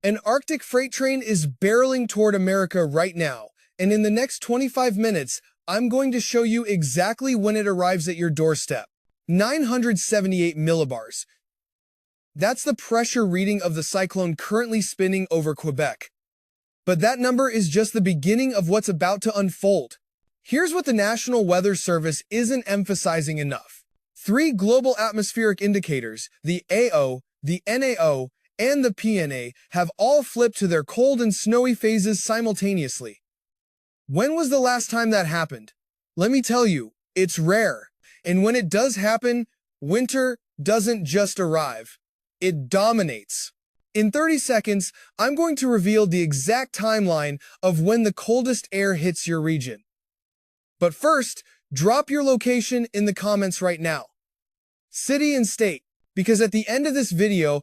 An Arctic freight train is barreling toward America right now, and in the next 25 minutes, I'm going to show you exactly when it arrives at your doorstep. 978 millibars. That's the pressure reading of the cyclone currently spinning over Quebec. But that number is just the beginning of what's about to unfold. Here's what the National Weather Service isn't emphasizing enough. 3 global atmospheric indicators, the AO, the NAO, and the PNA, have all flipped to their cold and snowy phases simultaneously. When was the last time that happened? Let me tell you, it's rare. And when it does happen, winter doesn't just arrive. It dominates. In 30 seconds, I'm going to reveal the exact timeline of when the coldest air hits your region. But first, drop your location in the comments right now. City and state, because at the end of this video,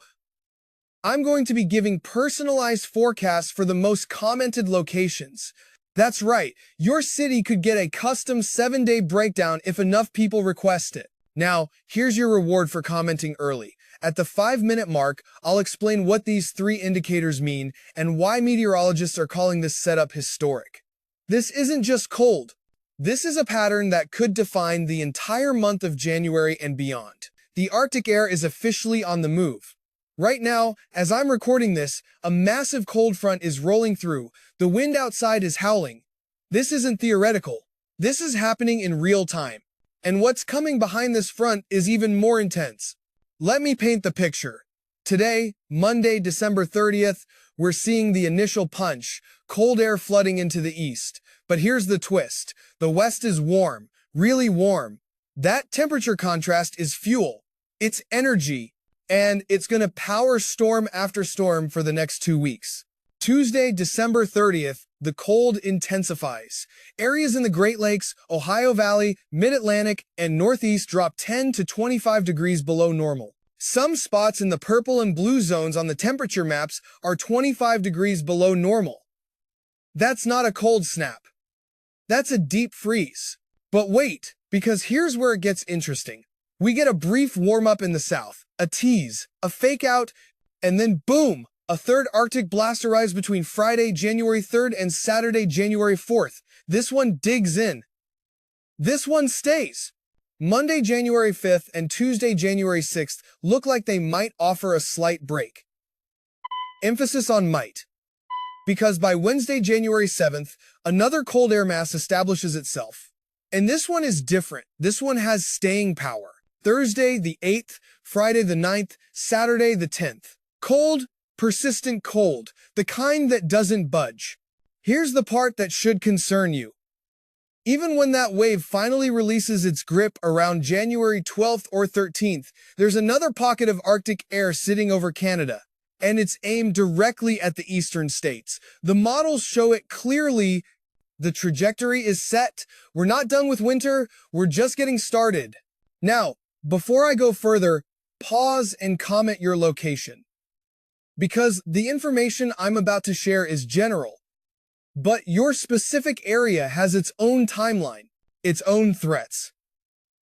I'm going to be giving personalized forecasts for the most commented locations. That's right, your city could get a custom 7-day breakdown if enough people request it. Now, here's your reward for commenting early. At the 5-minute mark, I'll explain what these 3 indicators mean and why meteorologists are calling this setup historic. This isn't just cold. This is a pattern that could define the entire month of January and beyond. The Arctic air is officially on the move. Right now, as I'm recording this, a massive cold front is rolling through. The wind outside is howling. This isn't theoretical. This is happening in real time. And what's coming behind this front is even more intense. Let me paint the picture. Today, Monday, December 30th, we're seeing the initial punch, cold air flooding into the east. But here's the twist. The west is warm, really warm. That temperature contrast is fuel. It's energy. And it's going to power storm after storm for the next 2 weeks. Tuesday, December 30th, the cold intensifies. Areas in the Great Lakes, Ohio Valley, Mid-Atlantic, and Northeast drop 10 to 25 degrees below normal. Some spots in the purple and blue zones on the temperature maps are 25 degrees below normal. That's not a cold snap. That's a deep freeze. But wait, because here's where it gets interesting. We get a brief warm-up in the south, a tease, a fake-out, and then boom! A third Arctic blast arrives between Friday, January 3rd and Saturday, January 4th. This one digs in. This one stays. Monday, January 5th and Tuesday, January 6th look like they might offer a slight break. Emphasis on might. Because by Wednesday, January 7th, another cold air mass establishes itself. And this one is different. This one has staying power. Thursday, the 8th, Friday, the 9th, Saturday, the 10th. Cold, persistent cold, the kind that doesn't budge. Here's the part that should concern you. Even when that wave finally releases its grip around January 12th or 13th, there's another pocket of Arctic air sitting over Canada, and it's aimed directly at the eastern states. The models show it clearly. The trajectory is set. We're not done with winter. We're just getting started. Now, before I go further, pause and comment your location. Because the information I'm about to share is general, but your specific area has its own timeline, its own threats.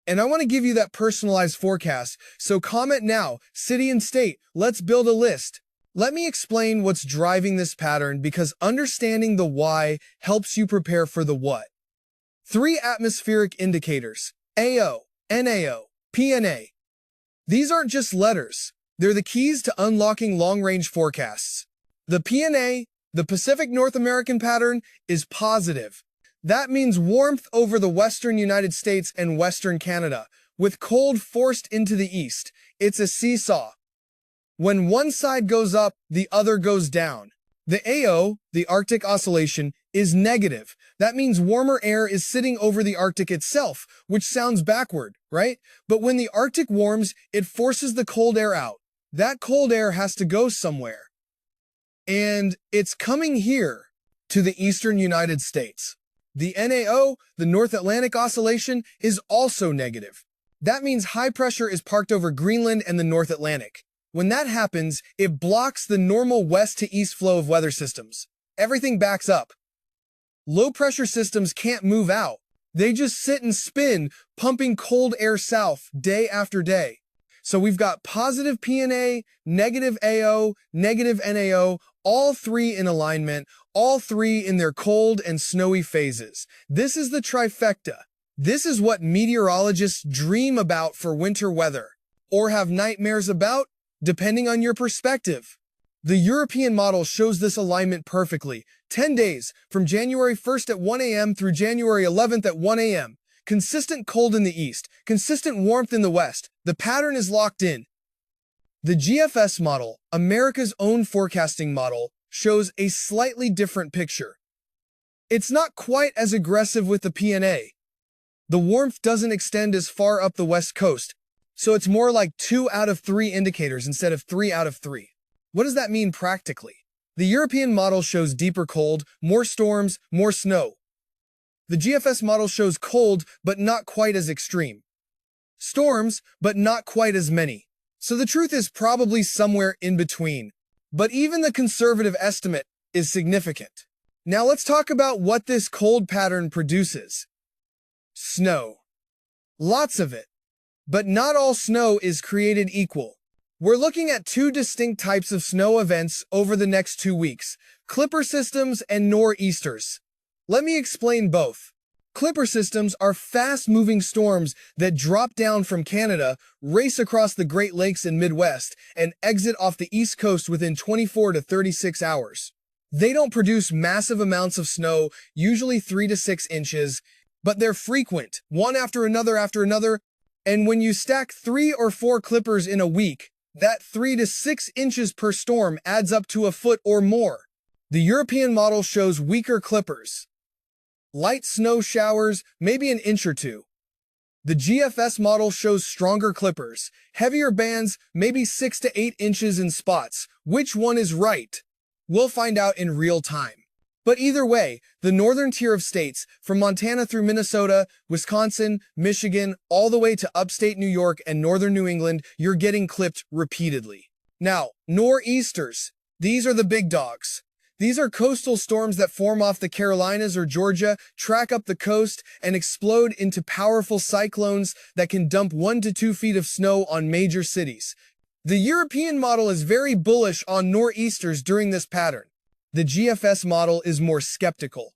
And I want to give you that personalized forecast, so comment now, city and state, let's build a list. Let me explain what's driving this pattern because understanding the why helps you prepare for the what. 3 atmospheric indicators, AO, NAO, PNA. These aren't just letters. They're the keys to unlocking long-range forecasts. The PNA, the Pacific North American pattern, is positive. That means warmth over the western United States and western Canada, with cold forced into the east. It's a seesaw. When one side goes up, the other goes down. The AO, the Arctic Oscillation, is negative. That means warmer air is sitting over the Arctic itself, which sounds backward, right? But when the Arctic warms, it forces the cold air out. That cold air has to go somewhere. And it's coming here, to the eastern United States. The NAO, the North Atlantic Oscillation, is also negative. That means high pressure is parked over Greenland and the North Atlantic. When that happens, it blocks the normal west to east flow of weather systems. Everything backs up. Low pressure systems can't move out. They just sit and spin, pumping cold air south day after day. So we've got positive PNA, negative AO, negative NAO, all three in alignment, all three in their cold and snowy phases. This is the trifecta. This is what meteorologists dream about for winter weather, or have nightmares about, depending on your perspective. The European model shows this alignment perfectly. 10 days, from January 1st at 1 a.m. through January 11th at 1 a.m. Consistent cold in the east, consistent warmth in the west. The pattern is locked in. The GFS model, America's own forecasting model, shows a slightly different picture. It's not quite as aggressive with the PNA. The warmth doesn't extend as far up the west coast, so it's more like 2 out of 3 indicators instead of 3 out of 3. What does that mean practically? The European model shows deeper cold, more storms, more snow. The GFS model shows cold, but not quite as extreme. Storms, but not quite as many. So the truth is probably somewhere in between. But even the conservative estimate is significant. Now let's talk about what this cold pattern produces. Snow. Lots of it. But not all snow is created equal. We're looking at 2 distinct types of snow events over the next 2 weeks, clipper systems and nor'easters. Let me explain both. Clipper systems are fast-moving storms that drop down from Canada, race across the Great Lakes and Midwest, and exit off the East Coast within 24 to 36 hours. They don't produce massive amounts of snow, usually 3 to 6 inches, but they're frequent, one after another, and when you stack 3 or 4 clippers in a week, that 3 to 6 inches per storm adds up to a foot or more. The European model shows weaker clippers. Light snow showers, maybe an inch or 2. The GFS model shows stronger clippers, heavier bands, maybe 6 to 8 inches in spots. Which one is right? We'll find out in real time. But either way, the northern tier of states, from Montana through Minnesota, Wisconsin, Michigan, all the way to upstate New York and northern New England, you're getting clipped repeatedly. Now, nor'easters. These are the big dogs. These are coastal storms that form off the Carolinas or Georgia, track up the coast, and explode into powerful cyclones that can dump 1 to 2 feet of snow on major cities. The European model is very bullish on nor'easters during this pattern. The GFS model is more skeptical.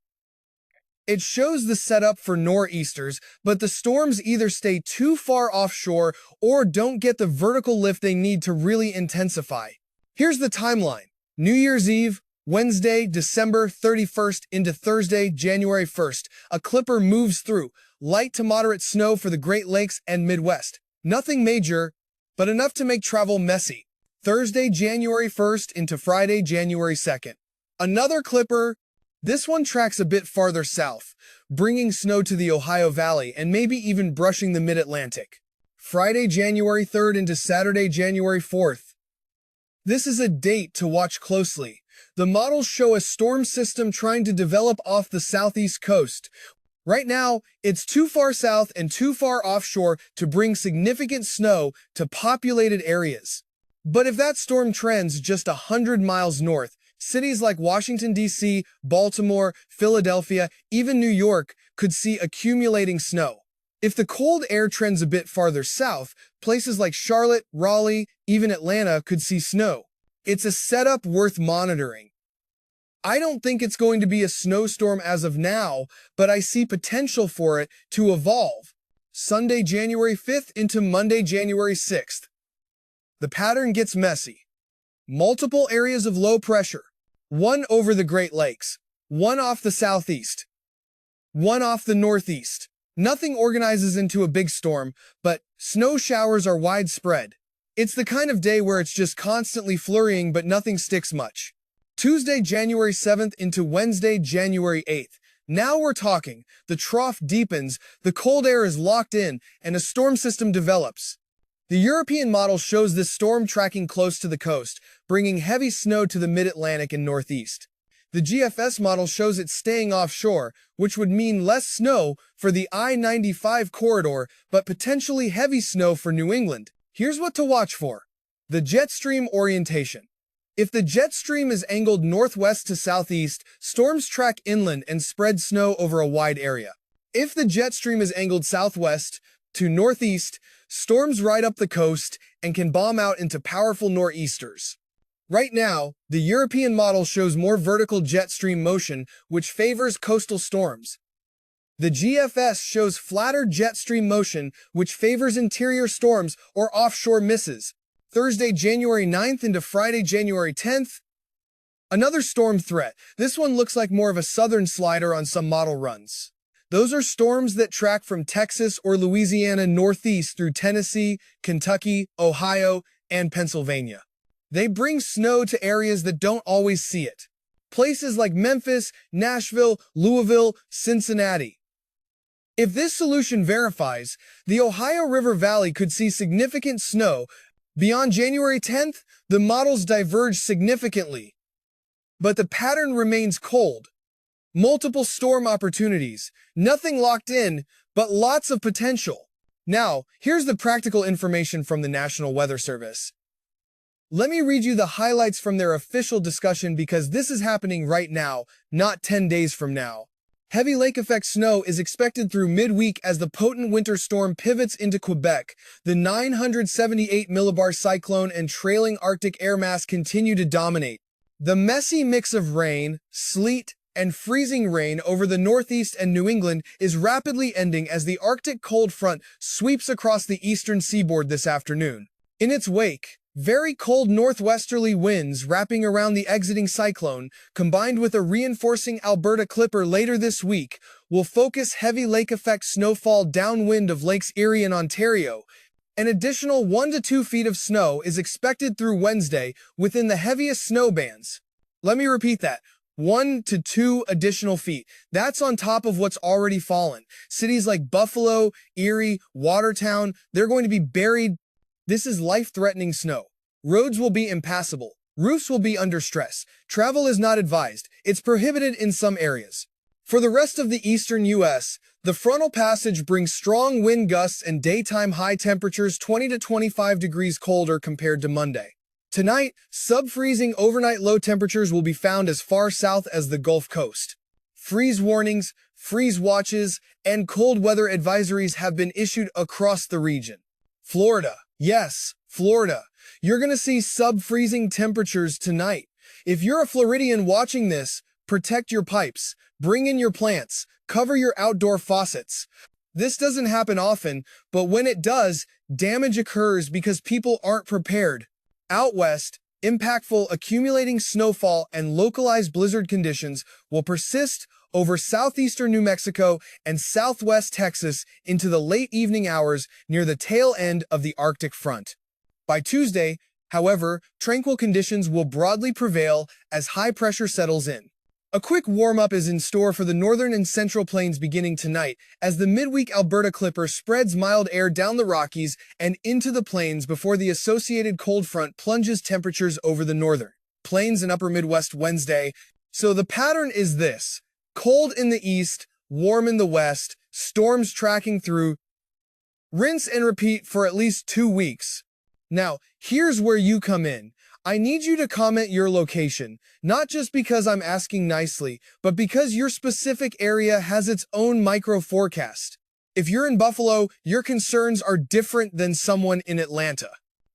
It shows the setup for nor'easters, but the storms either stay too far offshore or don't get the vertical lift they need to really intensify. Here's the timeline. New Year's Eve, Wednesday, December 31st into Thursday, January 1st. A clipper moves through. Light to moderate snow for the Great Lakes and Midwest. Nothing major, but enough to make travel messy. Thursday, January 1st into Friday, January 2nd. Another clipper, this one tracks a bit farther south, bringing snow to the Ohio Valley and maybe even brushing the mid-Atlantic. Friday, January 3rd into Saturday, January 4th. This is a date to watch closely. The models show a storm system trying to develop off the southeast coast. Right now, it's too far south and too far offshore to bring significant snow to populated areas. But if that storm trends just 100 miles north, cities like Washington, D.C., Baltimore, Philadelphia, even New York could see accumulating snow. If the cold air trends a bit farther south, places like Charlotte, Raleigh, even Atlanta could see snow. It's a setup worth monitoring. I don't think it's going to be a snowstorm as of now, but I see potential for it to evolve. Sunday, January 5th into Monday, January 6th. The pattern gets messy. Multiple areas of low pressure. One over the Great Lakes. One off the southeast. One off the northeast. Nothing organizes into a big storm, but snow showers are widespread. It's the kind of day where it's just constantly flurrying but nothing sticks much. Tuesday, January 7th into Wednesday, January 8th. Now we're talking. The trough deepens, the cold air is locked in, and a storm system develops. The European model shows this storm tracking close to the coast, bringing heavy snow to the mid-Atlantic and northeast. The GFS model shows it staying offshore, which would mean less snow for the I-95 corridor, but potentially heavy snow for New England. Here's what to watch for. The jet stream orientation. If the jet stream is angled northwest to southeast, storms track inland and spread snow over a wide area. If the jet stream is angled southwest to northeast, storms ride up the coast and can bomb out into powerful nor'easters. Right now, the European model shows more vertical jet stream motion, which favors coastal storms. The GFS shows flatter jet stream motion, which favors interior storms or offshore misses. Thursday, January 9th into Friday, January 10th. Another storm threat. This one looks like more of a southern slider on some model runs. Those are storms that track from Texas or Louisiana northeast through Tennessee, Kentucky, Ohio, and Pennsylvania. They bring snow to areas that don't always see it. Places like Memphis, Nashville, Louisville, Cincinnati. If this solution verifies, the Ohio River Valley could see significant snow. Beyond January 10th, the models diverge significantly. But the pattern remains cold. Multiple storm opportunities, nothing locked in, but lots of potential. Now, here's the practical information from the National Weather Service. Let me read you the highlights from their official discussion because this is happening right now, not 10 days from now. Heavy lake effect snow is expected through midweek as the potent winter storm pivots into Quebec. The 978 millibar cyclone and trailing Arctic air mass continue to dominate. The messy mix of rain, sleet, and freezing rain over the Northeast and New England is rapidly ending as the Arctic cold front sweeps across the eastern seaboard this afternoon. In its wake, very cold northwesterly winds wrapping around the exiting cyclone, combined with a reinforcing Alberta clipper later this week, will focus heavy lake effect snowfall downwind of Lakes Erie and Ontario. An additional 1 to 2 feet of snow is expected through Wednesday within the heaviest snow bands. Let me repeat that. 1 to 2 additional feet. That's on top of what's already fallen. Cities like Buffalo, Erie, Watertown, they're going to be buried. This is life-threatening snow. Roads will be impassable. Roofs will be under stress. Travel is not advised. It's prohibited in some areas. For the rest of the eastern U.S., the frontal passage brings strong wind gusts and daytime high temperatures 20 to 25 degrees colder compared to Monday. Tonight, sub-freezing overnight low temperatures will be found as far south as the Gulf Coast. Freeze warnings, freeze watches, and cold weather advisories have been issued across the region. Florida. Yes, Florida. You're going to see sub-freezing temperatures tonight. If you're a Floridian watching this, protect your pipes, bring in your plants, cover your outdoor faucets. This doesn't happen often, but when it does, damage occurs because people aren't prepared. Out west, impactful accumulating snowfall and localized blizzard conditions will persist over southeastern New Mexico and southwest Texas into the late evening hours near the tail end of the Arctic front. By Tuesday, however, tranquil conditions will broadly prevail as high pressure settles in. A quick warm-up is in store for the northern and central plains beginning tonight as the midweek Alberta clipper spreads mild air down the Rockies and into the plains before the associated cold front plunges temperatures over the northern plains and upper Midwest Wednesday. So the pattern is this: cold in the east, warm in the west, storms tracking through. Rinse and repeat for at least 2 weeks. Now, here's where you come in. I need you to comment your location, not just because I'm asking nicely, but because your specific area has its own micro forecast. If you're in Buffalo, your concerns are different than someone in Atlanta.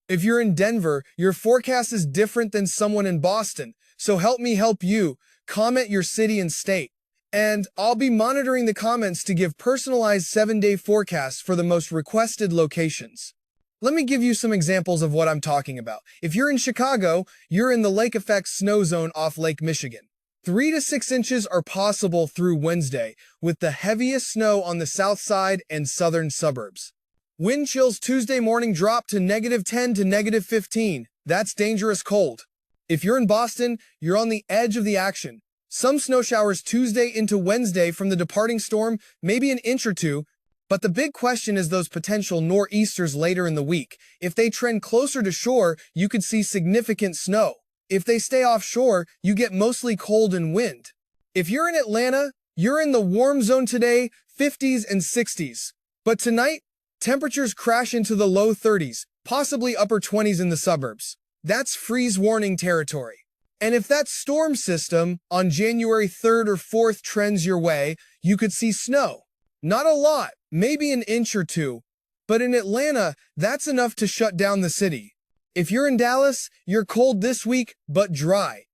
If you're in Denver, your forecast is different than someone in Boston. So help me help you. Comment your city and state. And I'll be monitoring the comments to give personalized 7-day forecasts for the most requested locations. Let me give you some examples of what I'm talking about. If you're in Chicago, you're in the lake effect snow zone off Lake Michigan. 3 to 6 inches are possible through Wednesday, with the heaviest snow on the south side and southern suburbs. Wind chills Tuesday morning drop to -10 to -15. That's dangerous cold. If you're in Boston, you're on the edge of the action. Some snow showers Tuesday into Wednesday from the departing storm, maybe an inch or two. But the big question is those potential nor'easters later in the week. If they trend closer to shore, you could see significant snow. If they stay offshore, you get mostly cold and wind. If you're in Atlanta, you're in the warm zone today, 50s and 60s. But tonight, temperatures crash into the low 30s, possibly upper 20s in the suburbs. That's freeze warning territory. And if that storm system on January 3rd or 4th trends your way, you could see snow. Not a lot, maybe an inch or two, but in Atlanta, that's enough to shut down the city. If you're in Dallas, you're cold this week, but dry.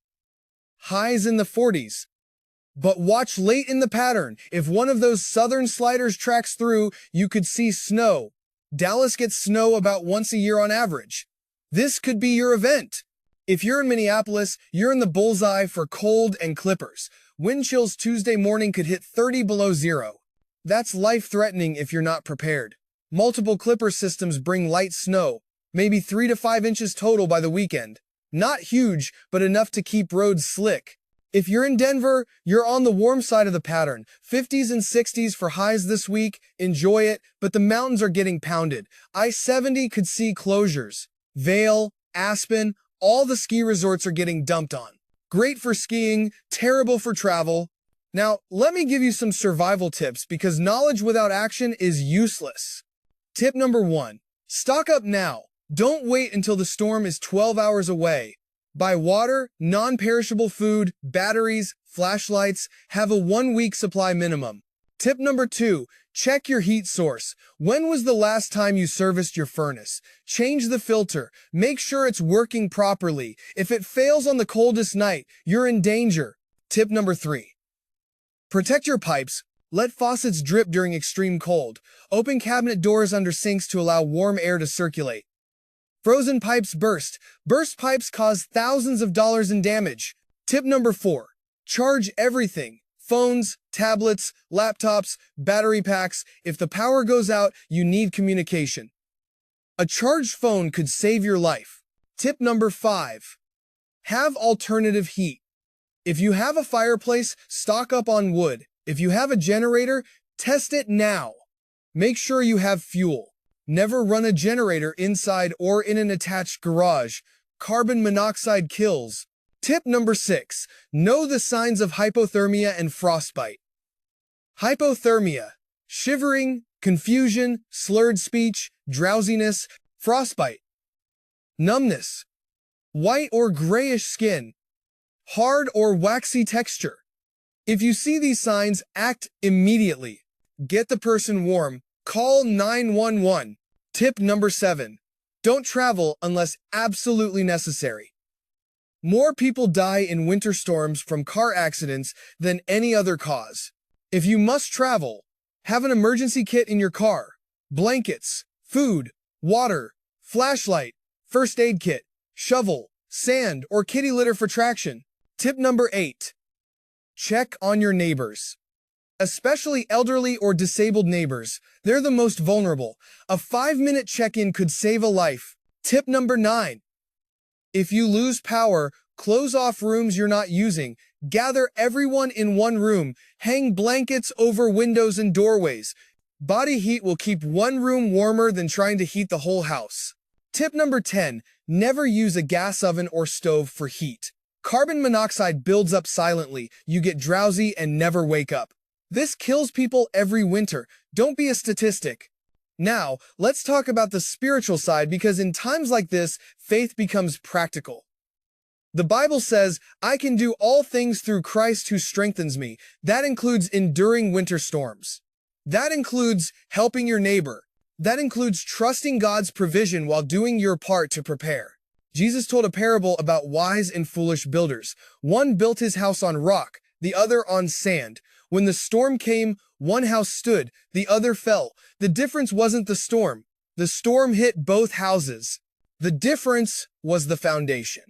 Highs in the 40s. But watch late in the pattern. If one of those southern sliders tracks through, you could see snow. Dallas gets snow about once a year on average. This could be your event. If you're in Minneapolis, you're in the bullseye for cold and clippers. Wind chills Tuesday morning could hit 30 below zero. That's life-threatening if you're not prepared. Multiple clipper systems bring light snow, maybe 3 to 5 inches total by the weekend. Not huge, but enough to keep roads slick. If you're in Denver, you're on the warm side of the pattern. 50s and 60s for highs this week. Enjoy it, but the mountains are getting pounded. I-70 could see closures. Vail, Aspen, all the ski resorts are getting dumped on. Great for skiing, terrible for travel. Now, let me give you some survival tips because knowledge without action is useless. Tip number 1. Stock up now. Don't wait until the storm is 12 hours away. Buy water, non-perishable food, batteries, flashlights. Have a 1-week supply minimum. Tip number 2. Check your heat source. When was the last time you serviced your furnace? Change the filter. Make sure it's working properly. If it fails on the coldest night, you're in danger. Tip number 3. Protect your pipes. Let faucets drip during extreme cold. Open cabinet doors under sinks to allow warm air to circulate. Frozen pipes burst. Burst pipes cause thousands of dollars in damage. Tip number 4. Charge everything. Phones, tablets, laptops, battery packs. If the power goes out, you need communication. A charged phone could save your life. Tip number 5. Have alternative heat. If you have a fireplace, stock up on wood. If you have a generator, test it now. Make sure you have fuel. Never run a generator inside or in an attached garage. Carbon monoxide kills. Tip number 6. Know the signs of hypothermia and frostbite. Hypothermia. Shivering, confusion, slurred speech, drowsiness. Frostbite. Numbness. White or grayish skin. Hard or waxy texture. If you see these signs, act immediately. Get the person warm. Call 911. Tip number 7. Don't travel unless absolutely necessary. More people die in winter storms from car accidents than any other cause. If you must travel, have an emergency kit in your car. Blankets, food, water, flashlight, first aid kit, shovel, sand, or kitty litter for traction. Tip number 8. Check on your neighbors. Especially elderly or disabled neighbors. They're the most vulnerable. A 5-minute check-in could save a life. Tip number 9. If you lose power, close off rooms you're not using. Gather everyone in one room. Hang blankets over windows and doorways. Body heat will keep one room warmer than trying to heat the whole house. Tip number 10. Never use a gas oven or stove for heat. Carbon monoxide builds up silently. You get drowsy and never wake up. This kills people every winter. Don't be a statistic. Now, let's talk about the spiritual side because in times like this, faith becomes practical. The Bible says, I can do all things through Christ who strengthens me. That includes enduring winter storms. That includes helping your neighbor. That includes trusting God's provision while doing your part to prepare. Jesus told a parable about wise and foolish builders. One built his house on rock, the other on sand. When the storm came, one house stood, the other fell. The difference wasn't the storm. The storm hit both houses. The difference was the foundation.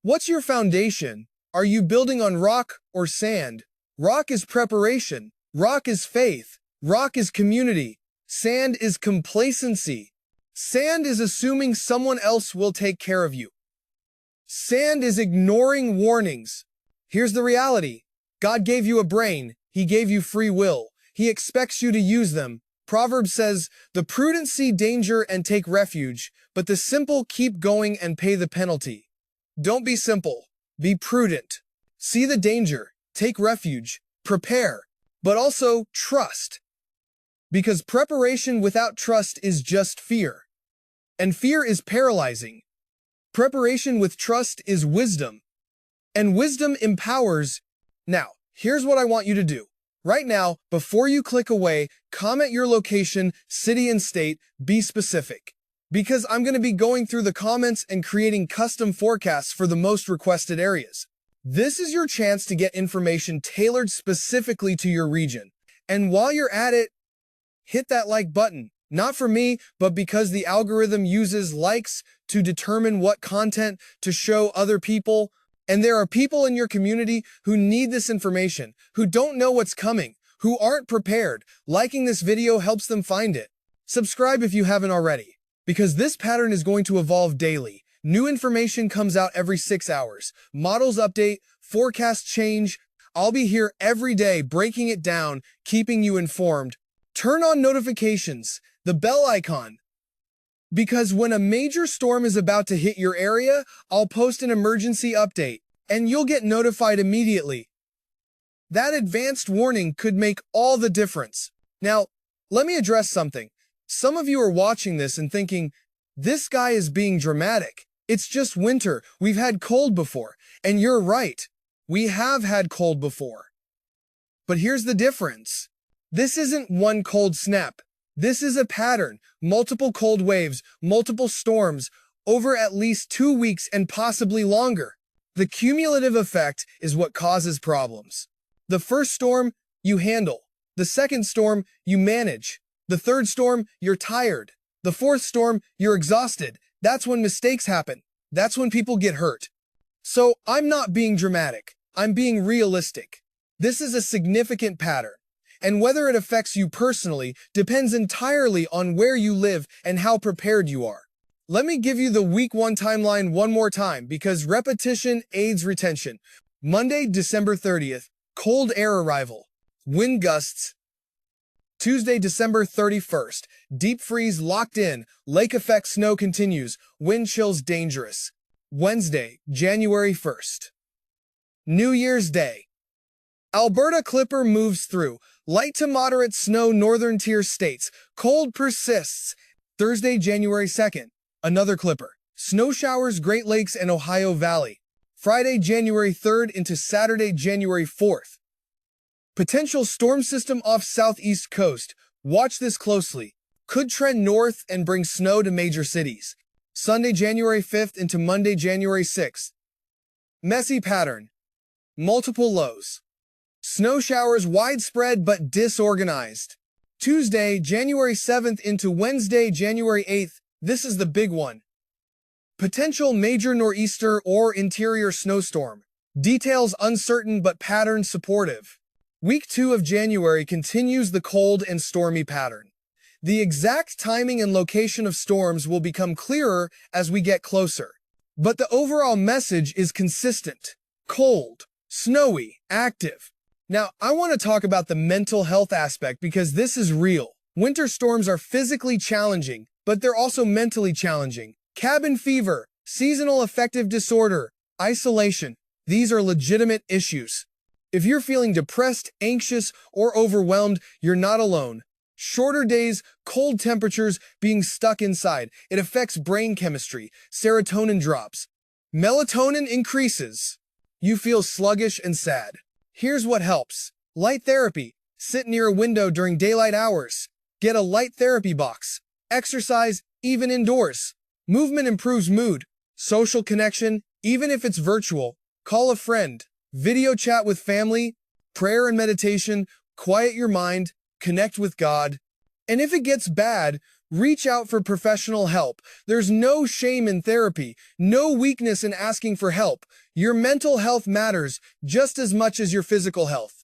What's your foundation? Are you building on rock or sand? Rock is preparation. Rock is faith. Rock is community. Sand is complacency. Sand is assuming someone else will take care of you. Sand is ignoring warnings. Here's the reality. God gave you a brain. He gave you free will. He expects you to use them. Proverbs says, the prudent see danger and take refuge, but the simple keep going and pay the penalty. Don't be simple. Be prudent. See the danger. Take refuge. Prepare. But also trust. Because preparation without trust is just fear. And fear is paralyzing. Preparation with trust is wisdom. And wisdom empowers. Now, here's what I want you to do. Right now, before you click away, comment your location, city and state, be specific. because I'm going to be going through the comments and creating custom forecasts for the most requested areas. This is your chance to get information tailored specifically to your region. And while you're at it, hit that like button. Not for me, but because the algorithm uses likes to determine what content to show other people. And there are people in your community who need this information, who don't know what's coming, who aren't prepared. Liking this video helps them find it. Subscribe if you haven't already, because this pattern is going to evolve daily. New information comes out every 6 hours. Models update, forecasts change. I'll be here every day breaking it down, keeping you informed. Turn on notifications, the bell icon, because when a major storm is about to hit your area, I'll post an emergency update, and you'll get notified immediately. That advanced warning could make all the difference. Now, let me address something. Some of you are watching this and thinking, this guy is being dramatic. It's just winter. We've had cold before. And you're right. We have had cold before. But here's the difference. This isn't one cold snap. This is a pattern. Multiple cold waves, multiple storms, over at least 2 weeks and possibly longer. The cumulative effect is what causes problems. The first storm, you handle. The second storm, you manage. The third storm, you're tired. The fourth storm, you're exhausted. That's when mistakes happen. That's when people get hurt. So I'm not being dramatic. I'm being realistic. This is a significant pattern. And whether it affects you personally depends entirely on where you live and how prepared you are. Let me give you the week 1 timeline one more time because repetition aids retention. Monday, December 30th, cold air arrival, wind gusts. Tuesday, December 31st, deep freeze locked in, lake effect snow continues, wind chills dangerous. Wednesday, January 1st, New Year's Day. Alberta Clipper moves through. Light to moderate snow northern tier states. Cold persists. Thursday, January 2nd. Another Clipper. Snow showers Great Lakes and Ohio Valley. Friday, January 3rd into Saturday, January 4th. Potential storm system off southeast coast. Watch this closely. Could trend north and bring snow to major cities. Sunday, January 5th into Monday, January 6th. Messy pattern. Multiple lows. Snow showers widespread but disorganized. Tuesday, January 7th into Wednesday, January 8th. This is the big one. Potential major nor'easter or interior snowstorm. Details uncertain but pattern supportive. Week 2 of January continues the cold and stormy pattern. The exact timing and location of storms will become clearer as we get closer. But the overall message is consistent. Cold, snowy, active. Now, I want to talk about the mental health aspect because this is real. Winter storms are physically challenging, but they're also mentally challenging. Cabin fever, seasonal affective disorder, isolation. These are legitimate issues. If you're feeling depressed, anxious, or overwhelmed, you're not alone. Shorter days, cold temperatures, being stuck inside. It affects brain chemistry. Serotonin drops. Melatonin increases. You feel sluggish and sad. Here's what helps. Light therapy. Sit near a window during daylight hours. Get a light therapy box. Exercise, even indoors. Movement improves mood. Social connection, even if it's virtual. Call a friend. Video chat with family. Prayer and meditation. Quiet your mind. Connect with God. And if it gets bad, reach out for professional help. There's no shame in therapy, no weakness in asking for help. Your mental health matters just as much as your physical health.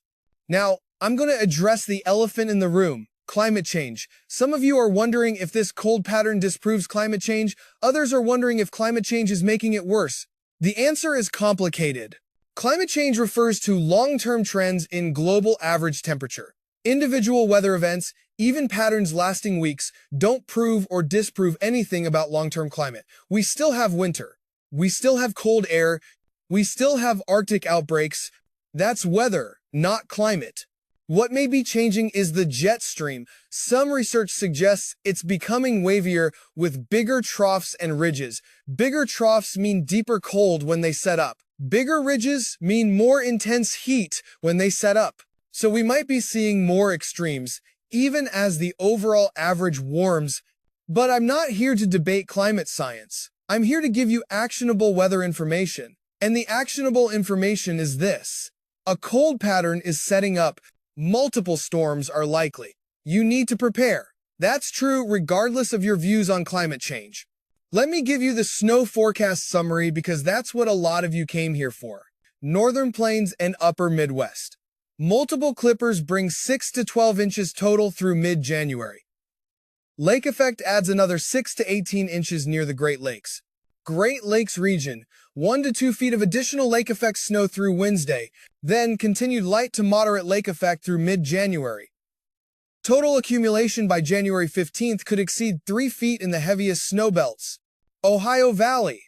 Now, I'm going to address the elephant in the room, climate change. Some of you are wondering if this cold pattern disproves climate change. Others are wondering if climate change is making it worse. The answer is complicated. Climate change refers to long-term trends in global average temperature. Individual weather events, even patterns lasting weeks, don't prove or disprove anything about long-term climate. We still have winter. We still have cold air. We still have Arctic outbreaks. That's weather, not climate. What may be changing is the jet stream. Some research suggests it's becoming wavier with bigger troughs and ridges. Bigger troughs mean deeper cold when they set up. Bigger ridges mean more intense heat when they set up. So we might be seeing more extremes, even as the overall average warms. But I'm not here to debate climate science. I'm here to give you actionable weather information. And the actionable information is this. A cold pattern is setting up. Multiple storms are likely. You need to prepare. That's true regardless of your views on climate change. Let me give you the snow forecast summary because that's what a lot of you came here for. Northern Plains and Upper Midwest. Multiple clippers bring 6 to 12 inches total through mid-January. Lake effect adds another 6 to 18 inches near the Great Lakes. Great Lakes region, 1 to 2 feet of additional lake effect snow through Wednesday, then continued light to moderate lake effect through mid-January. Total accumulation by January 15th could exceed 3 feet in the heaviest snow belts. Ohio Valley.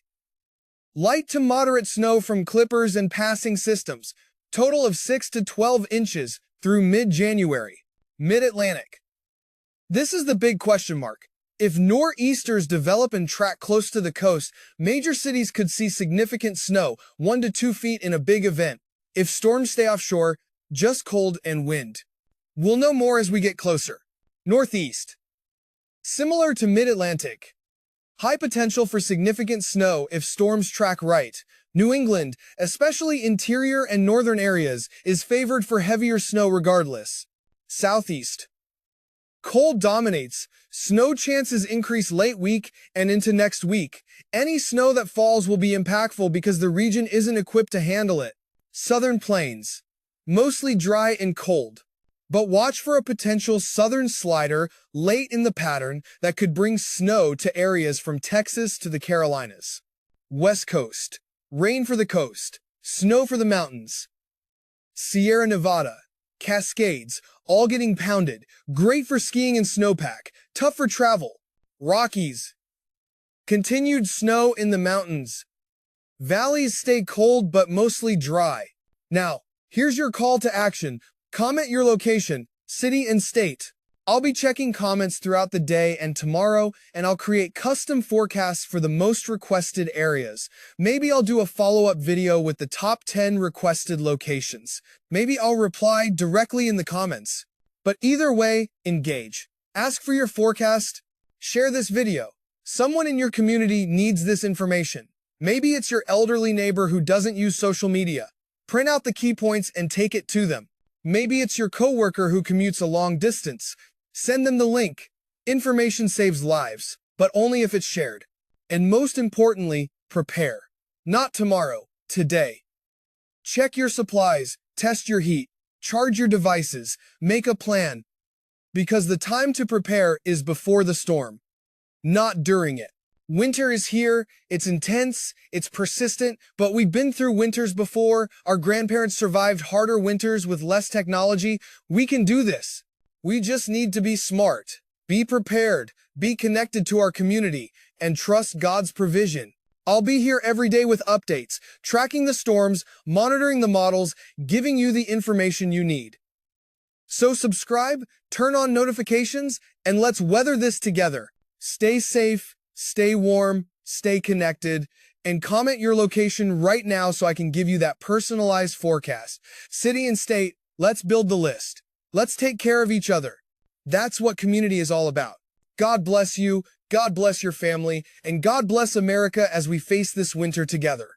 Light to moderate snow from clippers and passing systems, total of 6 to 12 inches through mid-January. Mid-Atlantic. This is the big question mark. If nor'easters develop and track close to the coast, major cities could see significant snow, 1 to 2 feet in a big event. If storms stay offshore, just cold and wind. We'll know more as we get closer. Northeast. Similar to mid-Atlantic. High potential for significant snow if storms track right. New England, especially interior and northern areas, is favored for heavier snow regardless. Southeast. Cold dominates. Snow chances increase late week and into next week. Any snow that falls will be impactful because the region isn't equipped to handle it. Southern Plains. Mostly dry and cold. But watch for a potential southern slider late in the pattern that could bring snow to areas from Texas to the Carolinas. West Coast. Rain for the coast. Snow for the mountains. Sierra Nevada. Cascades, all getting pounded. Great for skiing and snowpack. Tough for travel. Rockies. Continued snow in the mountains. Valleys stay cold but mostly dry. Now, here's your call to action. Comment your location, city, and state. I'll be checking comments throughout the day and tomorrow, and I'll create custom forecasts for the most requested areas. Maybe I'll do a follow-up video with the top 10 requested locations. Maybe I'll reply directly in the comments. But either way, engage. Ask for your forecast. Share this video. Someone in your community needs this information. Maybe it's your elderly neighbor who doesn't use social media. Print out the key points and take it to them. Maybe it's your coworker who commutes a long distance. Send them the link. Information saves lives, but only if it's shared. And most importantly, prepare. Not tomorrow, today. Check your supplies, test your heat, charge your devices, make a plan. Because the time to prepare is before the storm, not during it. Winter is here, it's intense, it's persistent, but we've been through winters before. Our grandparents survived harder winters with less technology. We can do this. We just need to be smart, be prepared, be connected to our community, and trust God's provision. I'll be here every day with updates, tracking the storms, monitoring the models, giving you the information you need. So subscribe, turn on notifications, and let's weather this together. Stay safe. Stay warm, stay connected, and comment your location right now so I can give you that personalized forecast. City and state, let's build the list. Let's take care of each other. That's what community is all about. God bless you, God bless your family, and God bless America as we face this winter together.